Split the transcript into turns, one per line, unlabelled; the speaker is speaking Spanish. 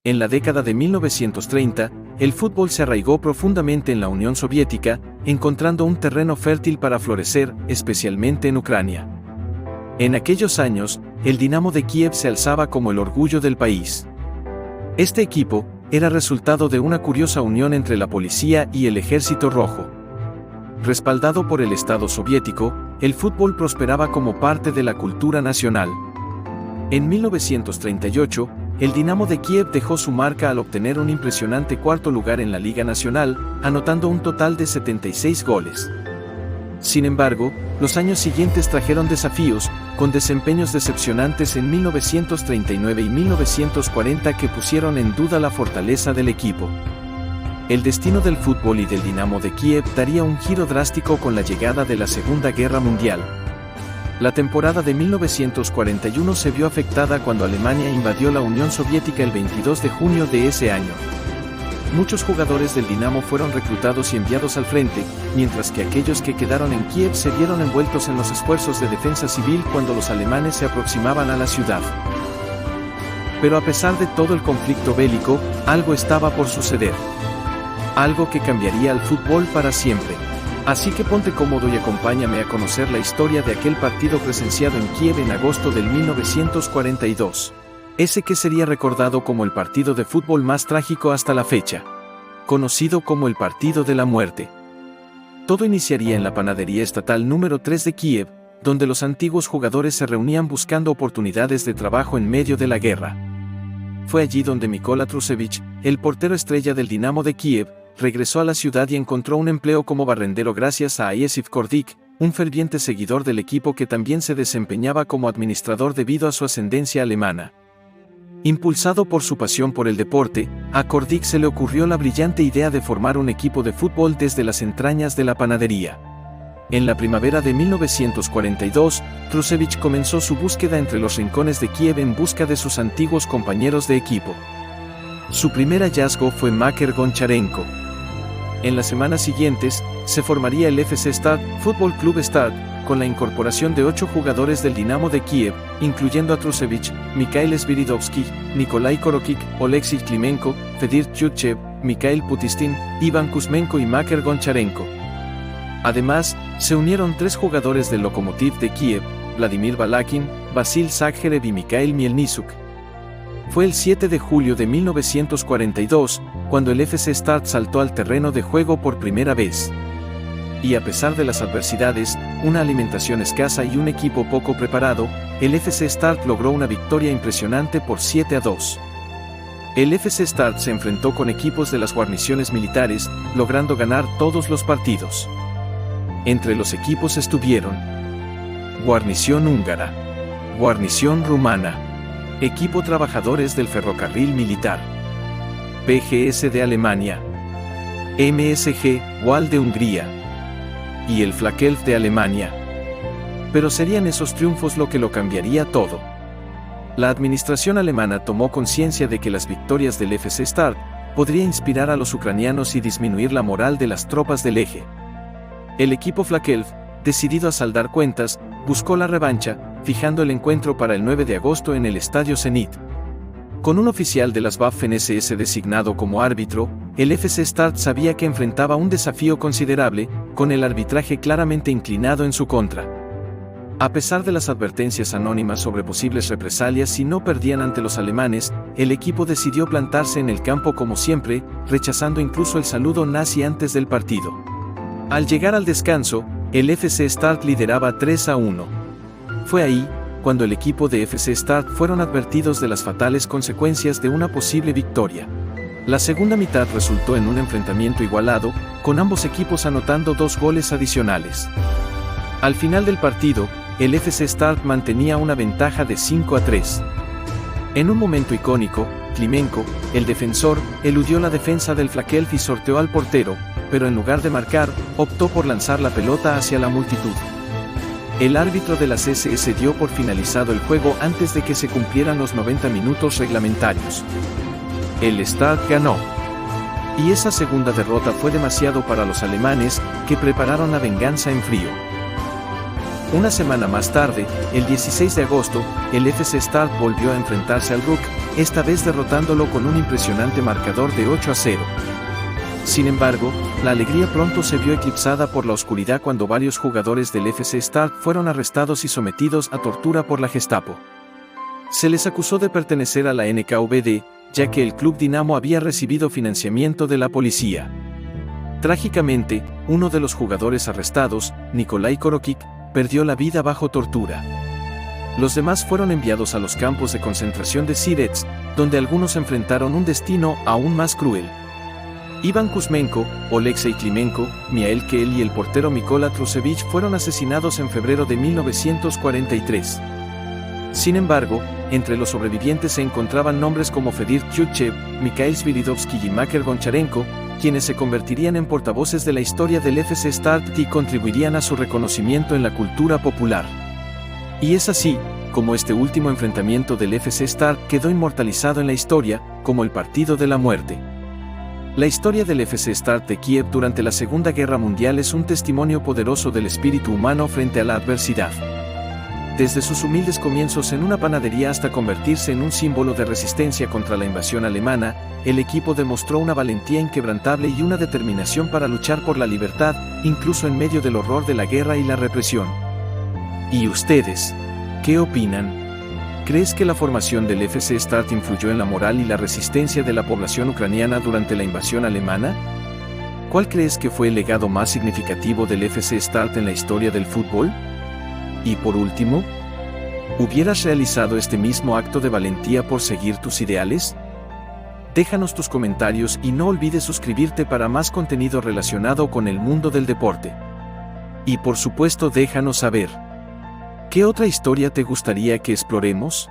En la década de 1930, el fútbol se arraigó profundamente en la Unión Soviética, encontrando un terreno fértil para florecer, especialmente en Ucrania. En aquellos años, el Dinamo de Kiev se alzaba como el orgullo del país. Este equipo era resultado de una curiosa unión entre la policía y el Ejército Rojo. Respaldado por el Estado soviético, el fútbol prosperaba como parte de la cultura nacional. En 1938, el Dinamo de Kiev dejó su marca al obtener un impresionante cuarto lugar en la Liga Nacional, anotando un total de 76 goles. Sin embargo, los años siguientes trajeron desafíos, con desempeños decepcionantes en 1939 y 1940 que pusieron en duda la fortaleza del equipo. El destino del fútbol y del Dinamo de Kiev daría un giro drástico con la llegada de la Segunda Guerra Mundial. La temporada de 1941 se vio afectada cuando Alemania invadió la Unión Soviética el 22 de junio de ese año. Muchos jugadores del Dinamo fueron reclutados y enviados al frente, mientras que aquellos que quedaron en Kiev se vieron envueltos en los esfuerzos de defensa civil cuando los alemanes se aproximaban a la ciudad. Pero a pesar de todo el conflicto bélico, algo estaba por suceder. Algo que cambiaría al fútbol para siempre. Así que ponte cómodo y acompáñame a conocer la historia de aquel partido presenciado en Kiev en agosto del 1942. Ese que sería recordado como el partido de fútbol más trágico hasta la fecha. Conocido como el Partido de la Muerte. Todo iniciaría en la panadería estatal número 3 de Kiev, donde los antiguos jugadores se reunían buscando oportunidades de trabajo en medio de la guerra. Fue allí donde Mykola Trusevich, el portero estrella del Dinamo de Kiev, regresó a la ciudad y encontró un empleo como barrendero gracias a Iosif Kordik, un ferviente seguidor del equipo que también se desempeñaba como administrador debido a su ascendencia alemana. Impulsado por su pasión por el deporte, a Kordik se le ocurrió la brillante idea de formar un equipo de fútbol desde las entrañas de la panadería. En la primavera de 1942, Trusevich comenzó su búsqueda entre los rincones de Kiev en busca de sus antiguos compañeros de equipo. Su primer hallazgo fue Maker Goncharenko. En las semanas siguientes, se formaría el FC Start, Fútbol Club Start, con la incorporación de 8 jugadores del Dinamo de Kiev, incluyendo a Trusevich, Mikhail Sviridovsky, Nikolai Korokik, Oleksiy Klimenko, Fedir Tyutchev, Mikhail Putistin, Ivan Kuzmenko y Maker Goncharenko. Además, se unieron 3 jugadores del Lokomotiv de Kiev, Vladimir Balakin, Vasil Zakharev y Mikhail Mielnitsuk. Fue el 7 de julio de 1942, cuando el FC Start saltó al terreno de juego por primera vez. Y a pesar de las adversidades, una alimentación escasa y un equipo poco preparado, el FC Start logró una victoria impresionante por 7-2. El FC Start se enfrentó con equipos de las guarniciones militares, logrando ganar todos los partidos. Entre los equipos estuvieron Guarnición húngara, Guarnición rumana, Equipo Trabajadores del Ferrocarril Militar, PGS de Alemania, MSG Wal de Hungría y el Flakelf de Alemania. Pero serían esos triunfos lo que lo cambiaría todo. La administración alemana tomó conciencia de que las victorias del FC Start podría inspirar a los ucranianos y disminuir la moral de las tropas del eje. El equipo Flakelf, decidido a saldar cuentas, buscó la revancha, fijando el encuentro para el 9 de agosto en el Estadio Zenit. Con un oficial de las Waffen-SS designado como árbitro, el FC Start sabía que enfrentaba un desafío considerable, con el arbitraje claramente inclinado en su contra. A pesar de las advertencias anónimas sobre posibles represalias si no perdían ante los alemanes, el equipo decidió plantarse en el campo como siempre, rechazando incluso el saludo nazi antes del partido. Al llegar al descanso, el FC Start lideraba 3-1. Fue ahí, cuando el equipo de FC Start fueron advertidos de las fatales consecuencias de una posible victoria. La segunda mitad resultó en un enfrentamiento igualado, con ambos equipos anotando 2 goles adicionales. Al final del partido, el FC Start mantenía una ventaja de 5-3. En un momento icónico, Klimenko, el defensor, eludió la defensa del Flakelf y sorteó al portero, pero en lugar de marcar, optó por lanzar la pelota hacia la multitud. El árbitro de las SS dio por finalizado el juego antes de que se cumplieran los 90 minutos reglamentarios. El Start ganó. Y esa segunda derrota fue demasiado para los alemanes, que prepararon la venganza en frío. Una semana más tarde, el 16 de agosto, el FC Start volvió a enfrentarse al RUC, esta vez derrotándolo con un impresionante marcador de 8-0. Sin embargo, la alegría pronto se vio eclipsada por la oscuridad cuando varios jugadores del FC Start fueron arrestados y sometidos a tortura por la Gestapo. Se les acusó de pertenecer a la NKVD, ya que el Club Dinamo había recibido financiamiento de la policía. Trágicamente, uno de los jugadores arrestados, Nikolai Korokik, perdió la vida bajo tortura. Los demás fueron enviados a los campos de concentración de Sirets, donde algunos enfrentaron un destino aún más cruel. Iván Kuzmenko, Oleksiy Klimenko, Miael Kell y el portero Mykola Trusevich fueron asesinados en febrero de 1943. Sin embargo, entre los sobrevivientes se encontraban nombres como Fedir Tyutchev, Mikhail Sviridovsky y Makar Goncharenko, quienes se convertirían en portavoces de la historia del FC Start y contribuirían a su reconocimiento en la cultura popular. Y es así, como este último enfrentamiento del FC Start quedó inmortalizado en la historia, como el Partido de la Muerte. La historia del FC Start de Kiev durante la Segunda Guerra Mundial es un testimonio poderoso del espíritu humano frente a la adversidad. Desde sus humildes comienzos en una panadería hasta convertirse en un símbolo de resistencia contra la invasión alemana, el equipo demostró una valentía inquebrantable y una determinación para luchar por la libertad, incluso en medio del horror de la guerra y la represión. ¿Y ustedes? ¿Qué opinan? ¿Crees que la formación del FC Start influyó en la moral y la resistencia de la población ucraniana durante la invasión alemana? ¿Cuál crees que fue el legado más significativo del FC Start en la historia del fútbol? Y por último, ¿hubieras realizado este mismo acto de valentía por seguir tus ideales? Déjanos tus comentarios y no olvides suscribirte para más contenido relacionado con el mundo del deporte. Y por supuesto déjanos saber, ¿qué otra historia te gustaría que exploremos?